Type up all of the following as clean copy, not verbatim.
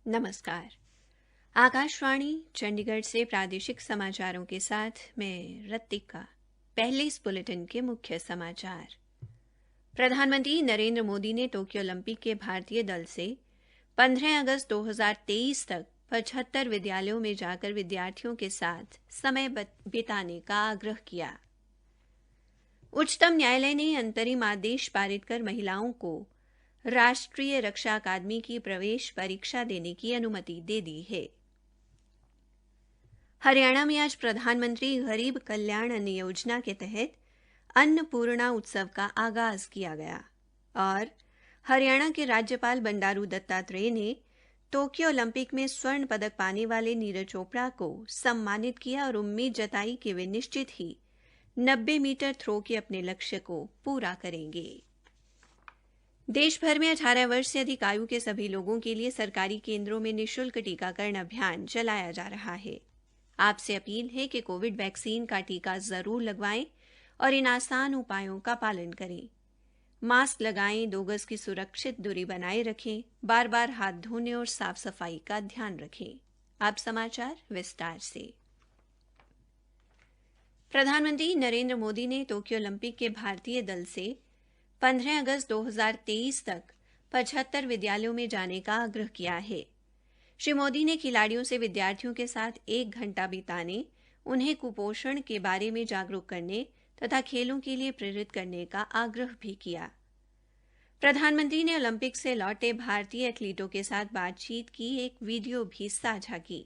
नमस्कार। आकाशवाणी चंडीगढ़ से प्रादेशिक समाचारों के साथ मैं रत्तिका। पहले इस बुलेटिन के मुख्य समाचार। प्रधानमंत्री नरेंद्र मोदी ने टोक्यो ओलंपिक के भारतीय दल से 15 अगस्त 2023 तक 75 विद्यालयों में जाकर विद्यार्थियों के साथ समय बिताने का आग्रह किया। उच्चतम न्यायालय ने अंतरिम आदेश पारित कर महिलाओं को राष्ट्रीय रक्षा अकादमी की प्रवेश परीक्षा देने की अनुमति दे दी है। हरियाणा में आज प्रधानमंत्री गरीब कल्याण अन्न योजना के तहत अन्नपूर्णा उत्सव का आगाज किया गया और हरियाणा के राज्यपाल बंडारू दत्तात्रेय ने टोक्यो ओलंपिक में स्वर्ण पदक पाने वाले नीरज चोपड़ा को सम्मानित किया और उम्मीद जताई कि वे निश्चित ही 90 मीटर थ्रो के अपने लक्ष्य को पूरा करेंगे। देश भर में 18 वर्ष से अधिक आयु के सभी लोगों के लिए सरकारी केंद्रों में निःशुल्क टीकाकरण अभियान चलाया जा रहा है। आपसे अपील है कि कोविड वैक्सीन का टीका जरूर लगवाएं और इन आसान उपायों का पालन करें। मास्क लगाएं, 2 गज की सुरक्षित दूरी बनाए रखें, बार-बार हाथ धोने और साफ सफाई का ध्यान रखें। अब समाचार विस्तार से। प्रधानमंत्री नरेंद्र मोदी ने टोक्यो ओलंपिक के भारतीय दल से 15 अगस्त 2023 तक 75 विद्यालयों में जाने का आग्रह किया है। श्री मोदी ने खिलाड़ियों से विद्यार्थियों के साथ 1 घंटा बिताने, उन्हें कुपोषण के बारे में जागरूक करने तथा खेलों के लिए प्रेरित करने का आग्रह भी किया। प्रधानमंत्री ने ओलंपिक से लौटे भारतीय एथलीटों के साथ बातचीत की एक वीडियो भी साझा की।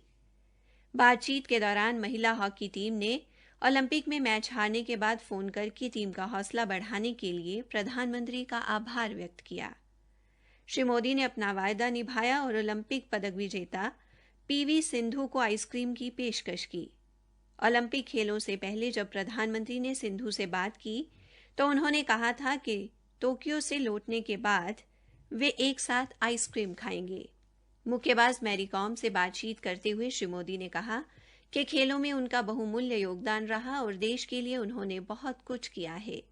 बातचीत के दौरान महिला हॉकी टीम ने ओलंपिक में मैच हारने के बाद फोन करके टीम का हौसला बढ़ाने के लिए प्रधानमंत्री का आभार व्यक्त किया। श्री मोदी ने अपना वायदा निभाया और ओलंपिक पदक विजेता पीवी सिंधु को आइसक्रीम की पेशकश की। ओलंपिक खेलों से पहले जब प्रधानमंत्री ने सिंधु से बात की तो उन्होंने कहा था कि टोक्यो से लौटने के बाद वे एक साथ आइसक्रीम खाएंगे। मुक्केबाज मैरी कॉम से बातचीत करते हुए श्री मोदी ने कहा कि खेलों में उनका बहुमूल्य योगदान रहा और देश के लिए उन्होंने बहुत कुछ किया है।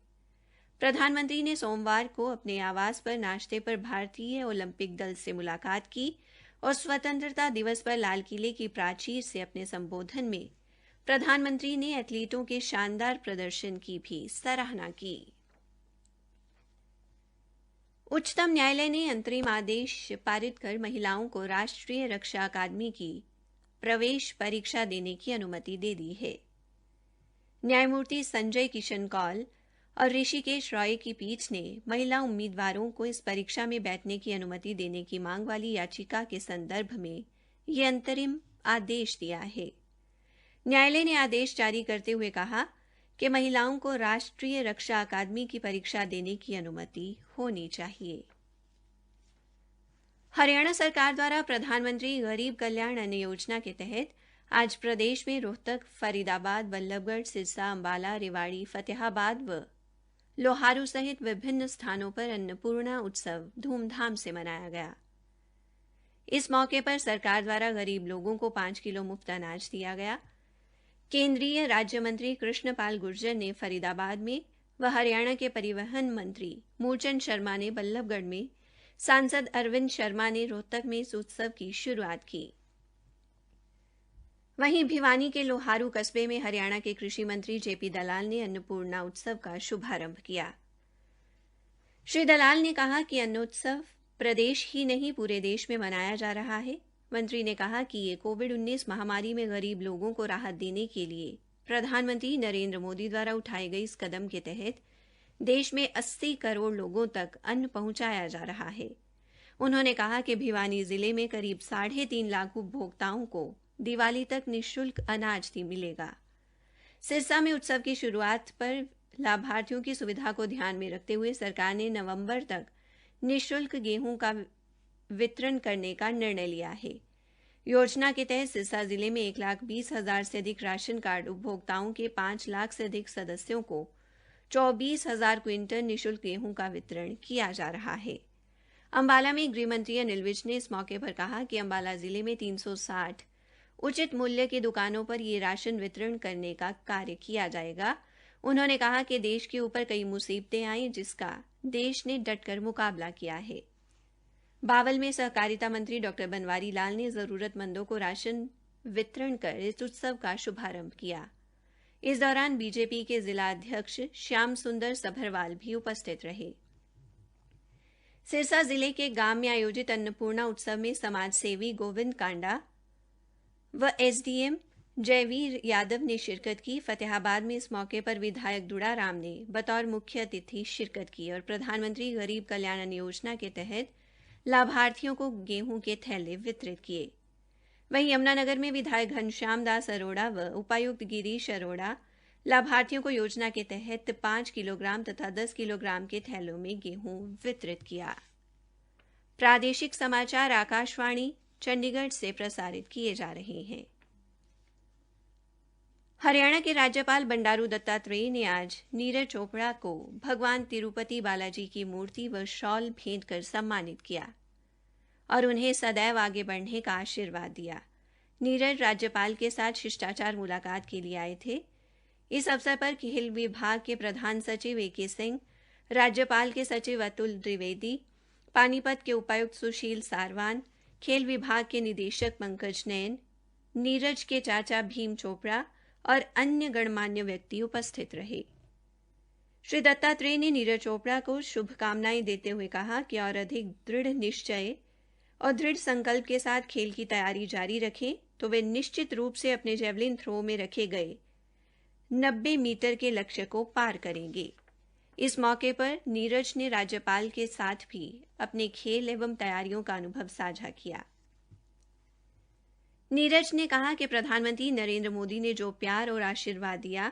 प्रधानमंत्री ने सोमवार को अपने आवास पर नाश्ते पर भारतीय ओलंपिक दल से मुलाकात की और स्वतंत्रता दिवस पर लाल किले की प्राचीर से अपने संबोधन में प्रधानमंत्री ने एथलीटों के शानदार प्रदर्शन की भी सराहना की। उच्चतम न्यायालय ने अंतरिम आदेश पारित कर महिलाओं को राष्ट्रीय रक्षा अकादमी की प्रवेश परीक्षा देने की अनुमति दे दी है। न्यायमूर्ति संजय किशन कौल और ऋषिकेश रॉय की पीठ ने महिला उम्मीदवारों को इस परीक्षा में बैठने की अनुमति देने की मांग वाली याचिका के संदर्भ में यह अंतरिम आदेश दिया है। न्यायालय ने आदेश जारी करते हुए कहा कि महिलाओं को राष्ट्रीय रक्षा अकादमी की परीक्षा देने की अनुमति होनी चाहिए। हरियाणा सरकार द्वारा प्रधानमंत्री गरीब कल्याण अन्न योजना के तहत आज प्रदेश में रोहतक, फरीदाबाद, बल्लभगढ़, सिरसा, अंबाला, रेवाड़ी, फतेहाबाद व लोहारू सहित विभिन्न स्थानों पर अन्नपूर्णा उत्सव धूमधाम से मनाया गया। इस मौके पर सरकार द्वारा गरीब लोगों को 5 किलो मुफ्त अनाज दिया गया। केंद्रीय राज्य मंत्री कृष्णपाल गुर्जर ने फरीदाबाद में व हरियाणा के परिवहन मंत्री मूलचंद शर्मा ने बल्लभगढ़ में, सांसद अरविंद शर्मा ने रोहतक में इस उत्सव की शुरुआत की। वहीं भिवानी के लोहारू कस्बे में हरियाणा के कृषि मंत्री जेपी दलाल ने अन्नपूर्णा उत्सव का शुभारंभ किया। श्री दलाल ने कहा कि अन्नोत्सव प्रदेश ही नहीं पूरे देश में मनाया जा रहा है। मंत्री ने कहा कि ये कोविड-19 महामारी में गरीब लोगों को राहत देने के लिए प्रधानमंत्री नरेंद्र मोदी द्वारा उठाए गए इस कदम के तहत देश में 80 करोड़ लोगों तक अन्न पहुंचाया जा रहा है। उन्होंने कहा कि भिवानी जिले में करीब 3.5 लाख उपभोक्ताओं को दिवाली तक निःशुल्क अनाज भी मिलेगा। सिरसा में उत्सव की शुरुआत पर लाभार्थियों की सुविधा को ध्यान में रखते हुए सरकार ने नवंबर तक निःशुल्क गेहूं का वितरण करने का निर्णय लिया है। योजना के तहत सिरसा जिले में 1,20,000 से अधिक राशन कार्ड उपभोक्ताओं के 5 लाख से अधिक सदस्यों को 24,000 क्विंटल निःशुल्क गेहूं का वितरण किया जा रहा है। अंबाला में गृह मंत्री अनिल विज ने इस मौके पर कहा कि अंबाला जिले में 360 उचित मूल्य की दुकानों पर यह राशन वितरण करने का कार्य किया जाएगा। उन्होंने कहा कि देश के ऊपर कई मुसीबतें आई जिसका देश ने डटकर मुकाबला किया है। बावल में सहकारिता मंत्री डॉ बनवारी लाल ने ज़रूरतमंदों को राशन वितरण कर इस उत्सव का शुभारंभ किया। इस दौरान बीजेपी के जिला अध्यक्ष श्याम सुंदर सभरवाल भी उपस्थित रहे। सिरसा जिले के गांव में आयोजित अन्नपूर्णा उत्सव में समाज सेवी गोविंद कांडा व एसडीएम जयवीर यादव ने शिरकत की। फतेहाबाद में इस मौके पर विधायक दुड़ाराम ने बतौर मुख्य अतिथि शिरकत की और प्रधानमंत्री गरीब कल्याण योजना के तहत लाभार्थियों को गेहूं के थैले वितरित किए। वहीं यमुनानगर में विधायक घनश्याम दास अरोड़ा व उपायुक्त गिरीश अरोड़ा लाभार्थियों को योजना के तहत 5 किलोग्राम तथा 10 किलोग्राम के थैलों में गेहूं वितरित किया। प्रादेशिक समाचार आकाशवाणी चंडीगढ़ से प्रसारित किए जा रहे हैं। हरियाणा के राज्यपाल बंडारू दत्तात्रेय ने आज नीरज चोपड़ा को भगवान तिरुपति बालाजी की मूर्ति व शॉल भेंट कर सम्मानित किया और उन्हें सदैव आगे बढ़ने का आशीर्वाद दिया। नीरज राज्यपाल के साथ शिष्टाचार मुलाकात के लिए आए थे। इस अवसर पर खेल विभाग के प्रधान सचिव ए.के. सिंह, राज्यपाल के सचिव अतुल द्विवेदी, पानीपत के उपायुक्त सुशील सारवान, खेल विभाग के निदेशक पंकज नैन, नीरज के चाचा भीम चोपड़ा और अन्य गणमान्य व्यक्ति उपस्थित रहे। श्री दत्तात्रेय ने नीरज चोपड़ा को शुभकामनाएं देते हुए कहा कि और अधिक दृढ़ निश्चय और दृढ़ संकल्प के साथ खेल की तैयारी जारी रखें तो वे निश्चित रूप से अपने जेवलिन थ्रो में रखे गए 90 मीटर के लक्ष्य को पार करेंगे। इस मौके पर नीरज ने राज्यपाल के साथ भी अपने खेल एवं तैयारियों का अनुभव साझा किया। नीरज ने कहा कि प्रधानमंत्री नरेंद्र मोदी ने जो प्यार और आशीर्वाद दिया,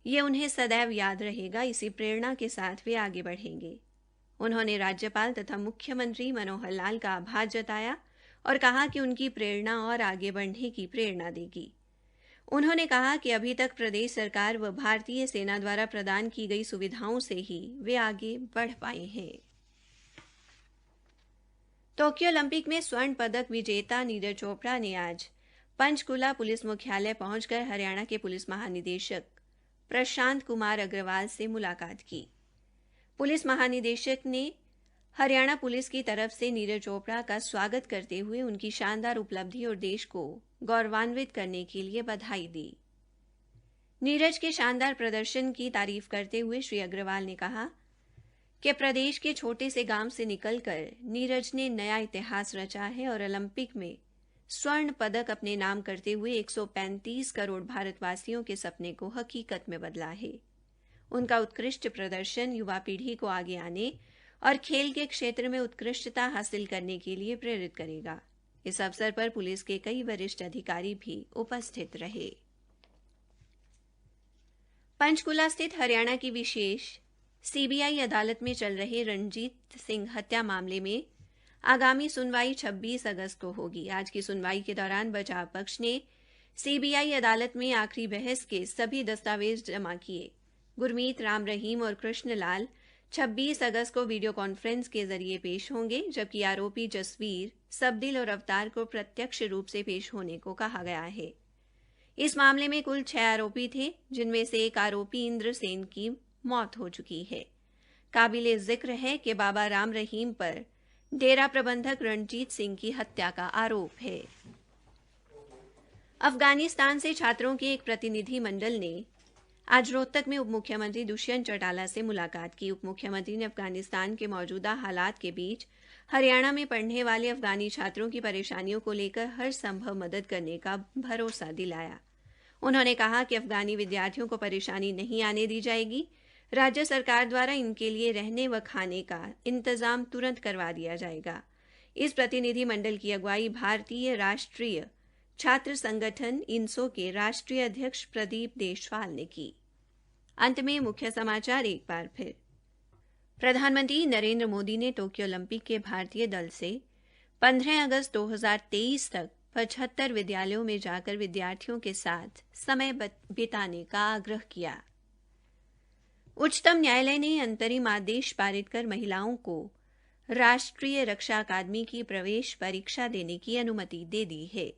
ये उन्हें सदैव याद रहेगा। इसी प्रेरणा के साथ वे आगे बढ़ेंगे। उन्होंने राज्यपाल तथा मुख्यमंत्री मनोहर लाल का आभार जताया और कहा कि उनकी प्रेरणा और आगे बढ़ने की प्रेरणा देगी। उन्होंने कहा कि अभी तक प्रदेश सरकार व भारतीय सेना द्वारा प्रदान की गई सुविधाओं से ही वे आगे बढ़ पाए हैं। टोक्यो ओलंपिक में स्वर्ण पदक विजेता नीरज चोपड़ा ने आज पंचकुला पुलिस मुख्यालय पहुंचकर हरियाणा के पुलिस महानिदेशक प्रशांत कुमार अग्रवाल से मुलाकात की। पुलिस महानिदेशक ने हरियाणा पुलिस की तरफ से नीरज चोपड़ा का स्वागत करते हुए उनकी शानदार उपलब्धि और देश को गौरवान्वित करने के लिए बधाई दी। नीरज के शानदार प्रदर्शन की तारीफ करते हुए श्री अग्रवाल ने कहा कि प्रदेश के छोटे से गांव से निकलकर नीरज ने नया इतिहास रचा है और ओलंपिक में स्वर्ण पदक अपने नाम करते हुए 135 करोड़ भारतवासियों के सपने को हकीकत में बदला है। उनका उत्कृष्ट प्रदर्शन युवा पीढ़ी को आगे आने और खेल के क्षेत्र में उत्कृष्टता हासिल करने के लिए प्रेरित करेगा। इस अवसर पर पुलिस के कई वरिष्ठ अधिकारी भी उपस्थित रहे। पंचकुला स्थित हरियाणा की विशेष सीबीआई अदालत में चल रहे रणजीत सिंह हत्या मामले में आगामी सुनवाई 26 अगस्त को होगी। आज की सुनवाई के दौरान बचाव पक्ष ने सीबीआई अदालत में आखिरी बहस के सभी दस्तावेज जमा किए। गुरमीत, राम रहीम और कृष्णलाल 26 अगस्त को वीडियो कॉन्फ्रेंस के जरिए पेश होंगे, जबकि आरोपी जसवीर, सबदिल और अवतार को प्रत्यक्ष रूप से पेश होने को कहा गया है। इस मामले में कुल 6 आरोपी थे, जिनमें से एक आरोपी इंद्रसेन की मौत हो चुकी है। काबिले जिक्र है कि बाबा राम रहीम पर डेरा प्रबंधक रणजीत सिंह की हत्या का आरोप है। अफगानिस्तान से छात्रों के एक प्रतिनिधि मंडल ने आज रोहतक में उप मुख्यमंत्री दुष्यंत चौटाला से मुलाकात की। उप मुख्यमंत्री ने अफगानिस्तान के मौजूदा हालात के बीच हरियाणा में पढ़ने वाले अफगानी छात्रों की परेशानियों को लेकर हर संभव मदद करने का भरोसा दिलाया। उन्होंने कहा कि अफगानी विद्यार्थियों को परेशानी नहीं आने दी जाएगी। राज्य सरकार द्वारा इनके लिए रहने व खाने का इंतजाम तुरंत करवा दिया जाएगा। इस प्रतिनिधि मंडल की अगुवाई भारतीय राष्ट्रीय छात्र संगठन इनसो के राष्ट्रीय अध्यक्ष प्रदीप देशवाल ने की। अंत में मुख्य समाचार एक बार फिर। प्रधानमंत्री नरेंद्र मोदी ने टोक्यो ओलंपिक के भारतीय दल से 15 अगस्त 2023 तक 75 विद्यालयों में जाकर विद्यार्थियों के साथ समय बिताने का आग्रह किया। उच्चतम न्यायालय ने अंतरिम आदेश पारित कर महिलाओं को राष्ट्रीय रक्षा अकादमी की प्रवेश परीक्षा देने की अनुमति दे दी है।